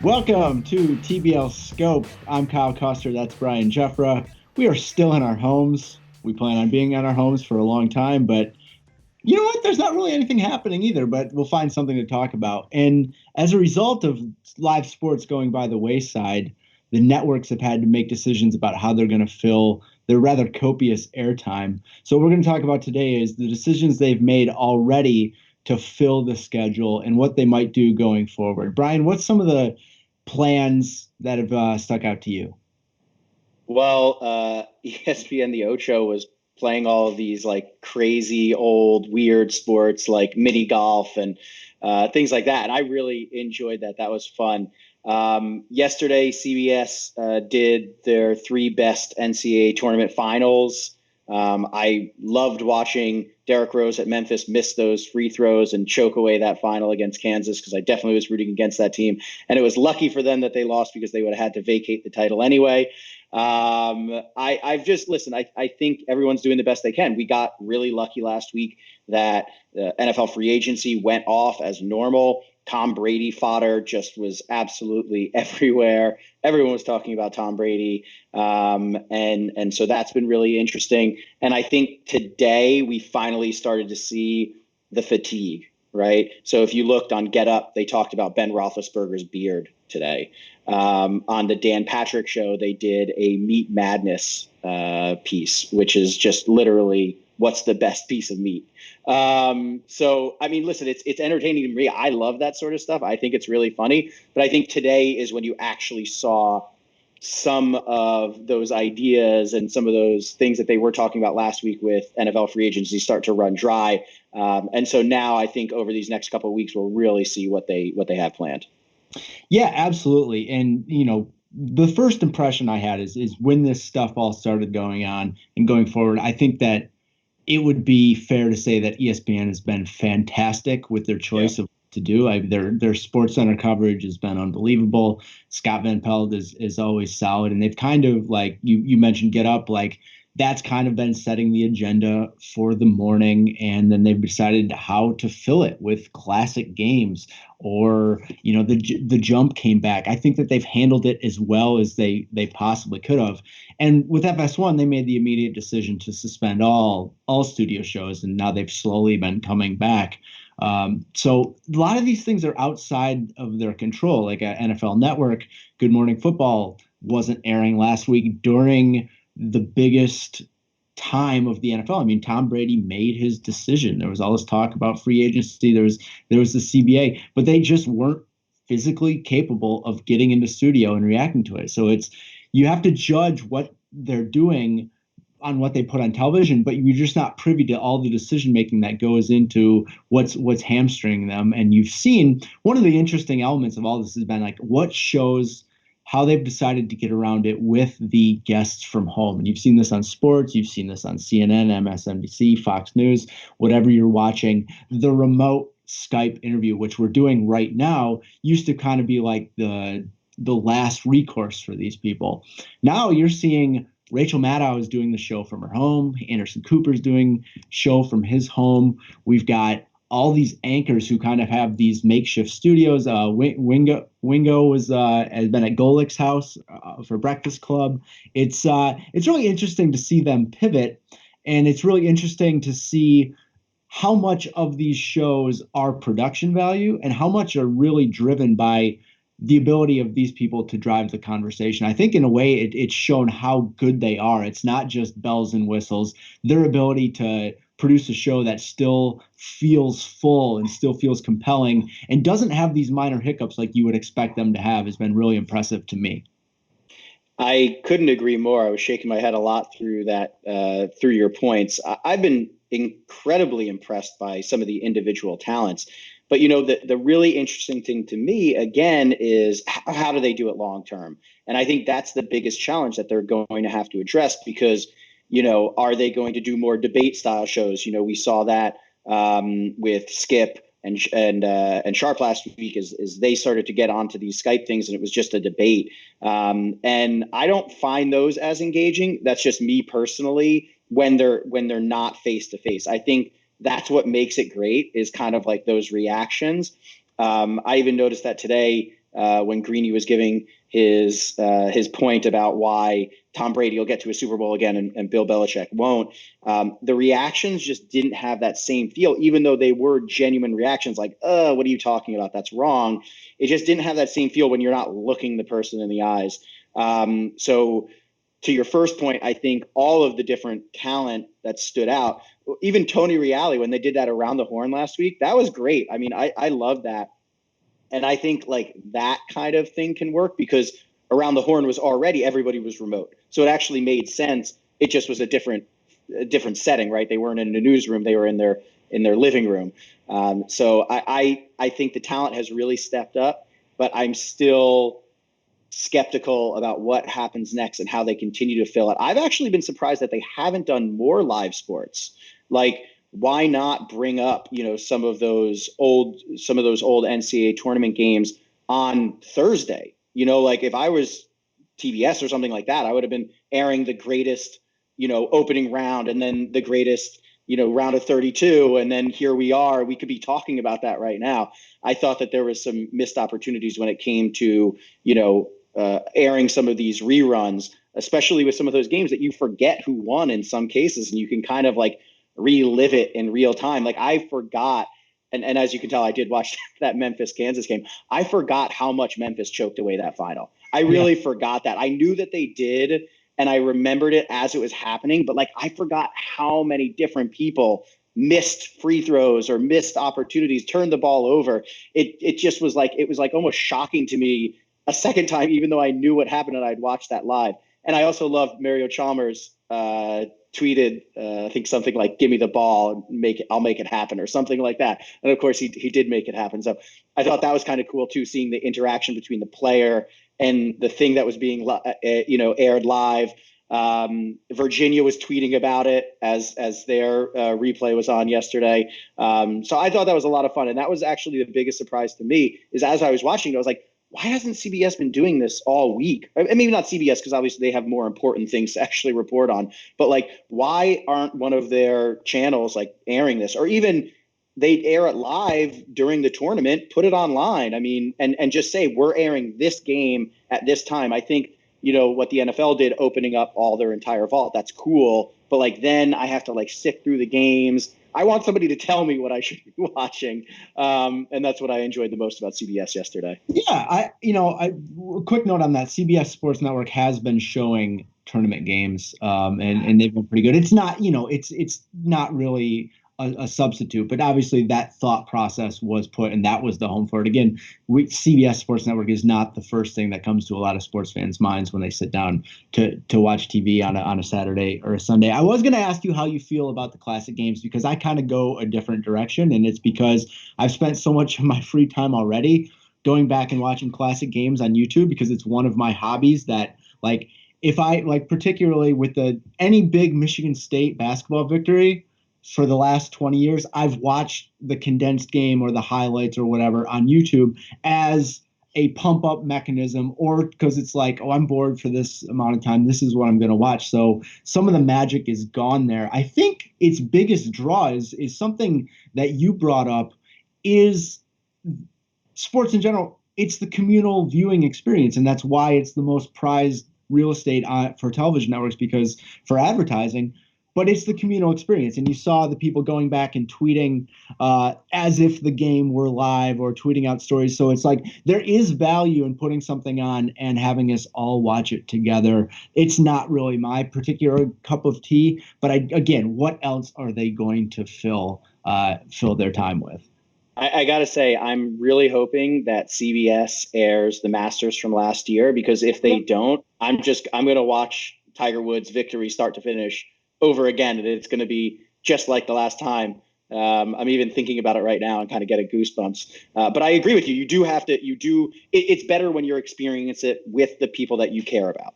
Welcome to TBL Scope. I'm Kyle Koster. That's Brian Giuffra. We are still in our homes. We plan on being in our homes for a long time, but you know what? There's not really anything happening either, but we'll find something to talk about. And as a result of live sports going by the wayside, the networks have had to make decisions about how they're going to fill their rather copious airtime. So, what we're going to talk about today is the decisions they've made already to fill the schedule and what they might do going forward. Brian, what's some of the plans that have stuck out to you? Well, ESPN The Ocho was playing all of these like crazy old weird sports like mini golf and things like that. And I really enjoyed that. That was fun. Yesterday, CBS did their three best NCAA tournament finals. I loved watching Derrick Rose at Memphis miss those free throws and choke away that final against Kansas because I definitely was rooting against that team. And it was lucky for them that they lost because they would have had to vacate the title anyway. I've just listen. I think everyone's doing the best they can. We got really lucky last week that the NFL free agency went off as normal. Tom Brady fodder just was absolutely everywhere. Everyone was talking about Tom Brady, and so that's been really interesting. And I think today we finally started to see the fatigue. Right. So if you looked on Get Up, they talked about Ben Roethlisberger's beard today. On the Dan Patrick show, they did a Meat Madness piece, which is just literally what's the best piece of meat. So I mean, listen, it's entertaining to me. I love that sort of stuff. I think it's really funny. But I think today is when you actually saw some of those ideas and some of those things that they were talking about last week with NFL free agency start to run dry. And so now I think over these next couple of weeks, we'll really see what they have planned. Yeah, absolutely. And the first impression I had is when this stuff all started going on and going forward, I think that it would be fair to say that ESPN has been fantastic with their Yeah. choice of what to do. Their Sports Center coverage has been unbelievable. Scott Van Pelt is always solid, and they've kind of like you mentioned Get Up, like that's kind of been setting the agenda for the morning, and then they've decided how to fill it with classic games, or the jump came back. I think that they've handled it as well as they possibly could have. And with FS1, they made the immediate decision to suspend all studio shows, and now they've slowly been coming back. So a lot of these things are outside of their control. Like NFL Network, Good Morning Football wasn't airing last week during the biggest time of the NFL. I mean, Tom Brady made his decision. There was all this talk about free agency. There was the CBA, but they just weren't physically capable of getting into studio and reacting to it. So you have to judge what they're doing on what they put on television, but you're just not privy to all the decision making that goes into what's hamstringing them. And you've seen one of the interesting elements of all this has been like what shows how they've decided to get around it with the guests from home. And you've seen this on sports, you've seen this on CNN, MSNBC, Fox News, whatever you're watching. The remote Skype interview, which we're doing right now, used to kind of be like the last recourse for these people. Now you're seeing Rachel Maddow is doing the show from her home. Anderson Cooper's doing show from his home. We've got all these anchors who kind of have these makeshift studios. Wingo has been at Golik's house for Breakfast Club. It's really interesting to see them pivot, and it's really interesting to see how much of these shows are production value and how much are really driven by the ability of these people to drive the conversation. I think in a way it's shown how good they are. It's not just bells and whistles. Their ability to produce a show that still feels full and still feels compelling and doesn't have these minor hiccups like you would expect them to have has been really impressive to me. I couldn't agree more. I was shaking my head a lot through that, through your points. I've been incredibly impressed by some of the individual talents. But the really interesting thing to me again is how do they do it long term? And I think that's the biggest challenge that they're going to have to address because are they going to do more debate style shows? We saw that with Skip and Sharp last week is they started to get onto these Skype things and it was just a debate. And I don't find those as engaging. That's just me personally when they're not face to face. I think that's what makes it great is kind of like those reactions. I even noticed that today when Greeny was giving his point about why Tom Brady will get to a Super Bowl again and Bill Belichick won't. The reactions just didn't have that same feel, even though they were genuine reactions like, what are you talking about? That's wrong. It just didn't have that same feel when you're not looking the person in the eyes. So to your first point, I think all of the different talent that stood out, even Tony Reali, when they did that around the horn last week, that was great. I mean, I love that. And I think like that kind of thing can work because around the horn was already, everybody was remote. So it actually made sense. It just was a different setting, right? They weren't in a newsroom. They were in their living room. So I think the talent has really stepped up, but I'm still skeptical about what happens next and how they continue to fill it. I've actually been surprised that they haven't done more live sports. Like, why not bring up, some of those old NCAA tournament games on Thursday? Like if I was TBS or something like that, I would have been airing the greatest, opening round and then the greatest, round of 32. And then here we are, we could be talking about that right now. I thought that there was some missed opportunities when it came to, airing some of these reruns, especially with some of those games that you forget who won in some cases. And you can kind of like relive it in real time. Like I forgot, and as you can tell, I did watch that Memphis-Kansas game. I forgot how much Memphis choked away that final. I really forgot that. I knew that they did, and I remembered it as it was happening, but like I forgot how many different people missed free throws or missed opportunities, turned the ball over. It just was like, it was like almost shocking to me a second time, even though I knew what happened and I'd watched that live. And I also loved Mario Chalmers tweeted, I think something like, give me the ball, I'll make it happen, or something like that. And of course he did make it happen. So I thought that was kind of cool too, seeing the interaction between the player and the thing that was being, aired live. Virginia was tweeting about it as their replay was on yesterday. So I thought that was a lot of fun. And that was actually the biggest surprise to me, is as I was watching it, I was like, why hasn't CBS been doing this all week? I mean, maybe not CBS, because obviously they have more important things to actually report on. But like, why aren't one of their channels like airing this? Or even they air it live during the tournament, put it online. I mean, and just say, we're airing this game at this time. I think, what the NFL did, opening up all their entire vault, that's cool. But like, then I have to like sift through the games. I want somebody to tell me what I should be watching. And that's what I enjoyed the most about CBS yesterday. Yeah, quick note on that. CBS Sports Network has been showing tournament games, and they've been pretty good. It's not, it's not really a substitute, but obviously that thought process was put, and that was the home for it. Again, CBS Sports Network is not the first thing that comes to a lot of sports fans' minds when they sit down to watch TV on a Saturday or a Sunday. I was going to ask you how you feel about the classic games, because I kind of go a different direction, and it's because I've spent so much of my free time already going back and watching classic games on YouTube, because it's one of my hobbies that, like, if I like, particularly with any big Michigan State basketball victory for the last 20 years, I've watched the condensed game or the highlights or whatever on YouTube as a pump up mechanism, or because it's like, oh, I'm bored for this amount of time, this is what I'm going to watch. So some of the magic is gone there. I think its biggest draw is something that you brought up, is sports in general. It's the communal viewing experience, and that's why it's the most prized real estate for television networks, because for advertising. But it's the communal experience. And you saw the people going back and tweeting as if the game were live, or tweeting out stories. So it's like, there is value in putting something on and having us all watch it together. It's not really my particular cup of tea. But again, what else are they going to fill their time with? I got to say, I'm really hoping that CBS airs the Masters from last year, because if they don't, I'm going to watch Tiger Woods' victory start to finish over again, and it's going to be just like the last time. I'm even thinking about it right now and kind of getting goosebumps. But I agree with you. You do have to. It's better when you're experiencing it with the people that you care about.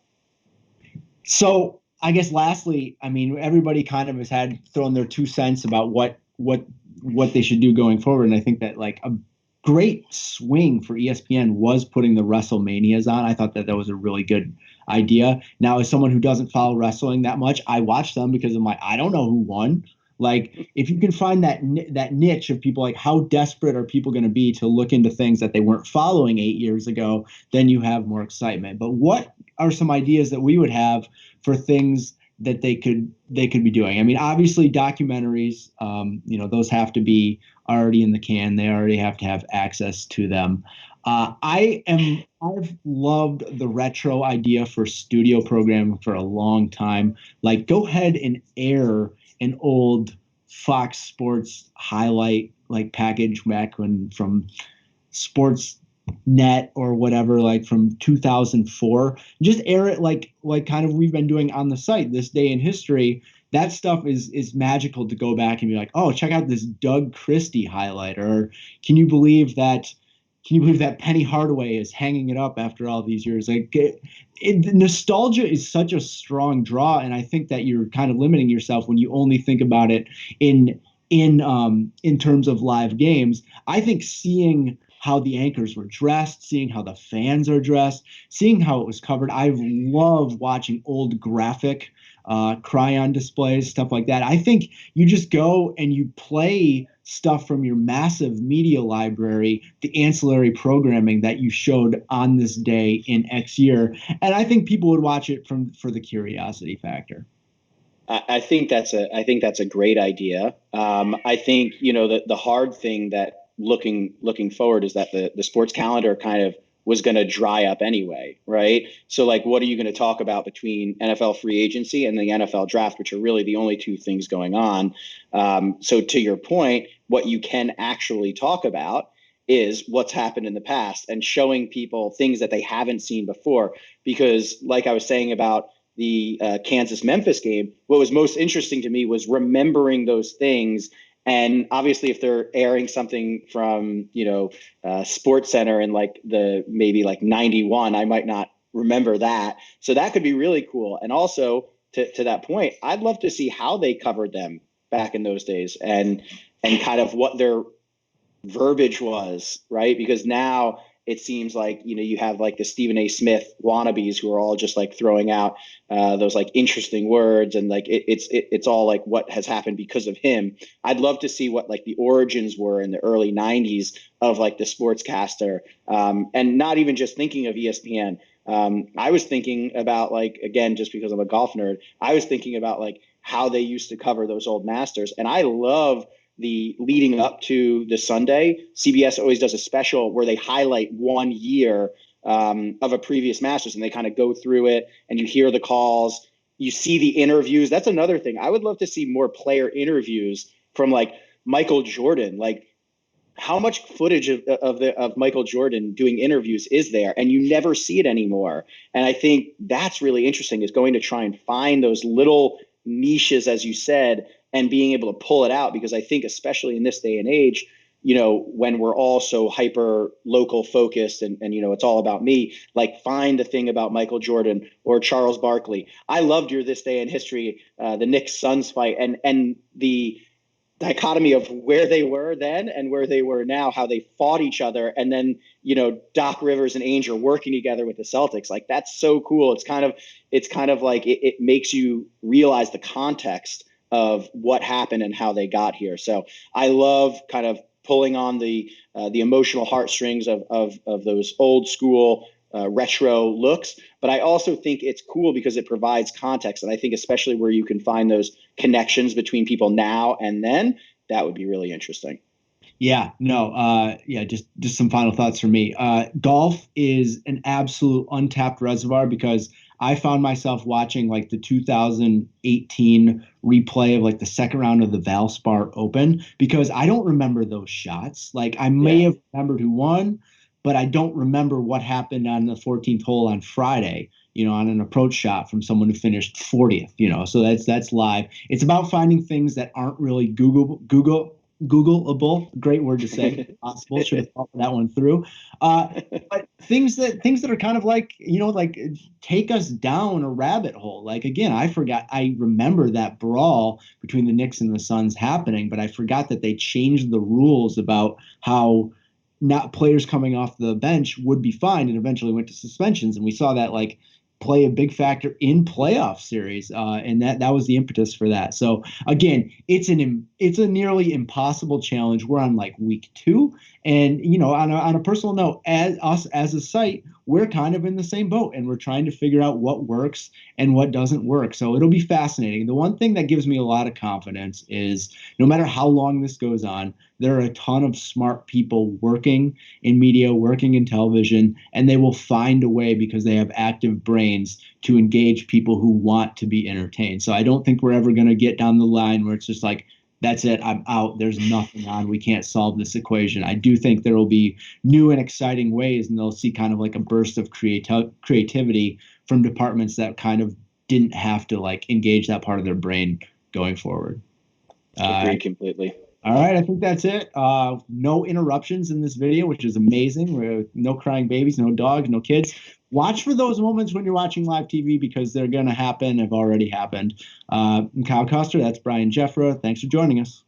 So I guess lastly, I mean, everybody kind of has thrown their 2 cents about what they should do going forward, and I think that like a great swing for ESPN was putting the WrestleManias on. I thought that was a really good idea. Now, as someone who doesn't follow wrestling that much, I watch them because I'm like, I don't know who won. Like if you can find that niche of people, like how desperate are people going to be to look into things that they weren't following 8 years ago, then you have more excitement. But what are some ideas that we would have for things that they could be doing? I mean, obviously documentaries, those have to be already in the can. They already have to have access to them. I've loved the retro idea for studio programming for a long time. Like, go ahead and air an old Fox Sports highlight like package back when from Sports Net or whatever, like from 2004. Just air it like kind of we've been doing on the site this day in history. That stuff is magical to go back and be like, oh, check out this Doug Christie highlight, or can you believe that? Can you believe that Penny Hardaway is hanging it up after all these years? Like, nostalgia is such a strong draw, and I think that you're kind of limiting yourself when you only think about it in terms of live games. I think seeing how the anchors were dressed, seeing how the fans are dressed, seeing how it was covered. I love watching old graphic cryon displays, stuff like that. I think you just go and you play stuff from your massive media library, the ancillary programming that you showed on this day in X year, and I think people would watch it for the curiosity factor. I think that's a great idea. I think the hard thing that looking forward is that the sports calendar kind of was going to dry up anyway, right? So like, what are you going to talk about between NFL free agency and the NFL draft, which are really the only two things going on? So to your point, what you can actually talk about is what's happened in the past and showing people things that they haven't seen before. Because like I was saying about the Kansas-Memphis game, what was most interesting to me was remembering those things. And obviously, if they're airing something from, Sports Center in maybe 91, I might not remember that. So that could be really cool. And also to that point, I'd love to see how they covered them back in those days and kind of what their verbiage was, right? Because now it seems like you have like the Stephen A. Smith wannabes who are all just like throwing out those like interesting words, and like it's all like what has happened because of him. I'd love to see what like the origins were in the early '90s of like the sportscaster, and not even just thinking of ESPN. I was thinking about, like, again, just because I'm a golf nerd, I was thinking about like how they used to cover those old Masters, and I love the leading up to the Sunday. CBS always does a special where they highlight 1 year of a previous Masters, and they kind of go through it, and you hear the calls, you see the interviews. That's another thing. I would love to see more player interviews from like Michael Jordan. Like, how much footage of Michael Jordan doing interviews is there? And you never see it anymore. And I think that's really interesting, is going to try and find those little niches, as you said, and being able to pull it out. Because I think, especially in this day and age, when we're all so hyper local focused and it's all about me, like, find the thing about Michael Jordan or Charles Barkley. I loved your This Day in History, the Knicks Suns fight, and the dichotomy of where they were then and where they were now, how they fought each other. And then, Doc Rivers and Ainge are working together with the Celtics. Like, that's so cool. It's kind of like it makes you realize the context of what happened and how they got here. So I love kind of pulling on the emotional heartstrings of those old school retro looks. But I also think it's cool because it provides context. And I think especially where you can find those connections between people now and then, that would be really interesting. Yeah, no, just some final thoughts from me. Golf is an absolute untapped reservoir, because I found myself watching like the 2018 replay of like the second round of the Valspar Open, because I don't remember those shots. Like, I may have remembered who won, but I don't remember what happened on the 14th hole on Friday, on an approach shot from someone who finished 40th, so that's live. It's about finding things that aren't really Googleable, great word to say. Possible. Should have thought that one through. But things that are kind of like, like take us down a rabbit hole. Like, again, I remember that brawl between the Knicks and the Suns happening, but I forgot that they changed the rules about how not players coming off the bench would be fined, and eventually went to suspensions. And we saw that like play a big factor in playoff series, and that was the impetus for that. So again, it's a nearly impossible challenge. We're on like week 2, and on a personal note, as us as a site, we're kind of in the same boat, and we're trying to figure out what works and what doesn't work. So it'll be fascinating. The one thing that gives me a lot of confidence is no matter how long this goes on, there are a ton of smart people working in media, working in television, and they will find a way because they have active brains to engage people who want to be entertained. So I don't think we're ever going to get down the line where it's just like, that's it, I'm out, there's nothing on, we can't solve this equation. I do think there will be new and exciting ways, and they'll see kind of like a burst of creativity from departments that kind of didn't have to like engage that part of their brain going forward. Agree completely. All right, I think that's it. No interruptions in this video, which is amazing. No crying babies, no dogs, no kids. Watch for those moments when you're watching live TV because they're going to happen, have already happened. I'm Kyle Koster. That's Brian Giuffra. Thanks for joining us.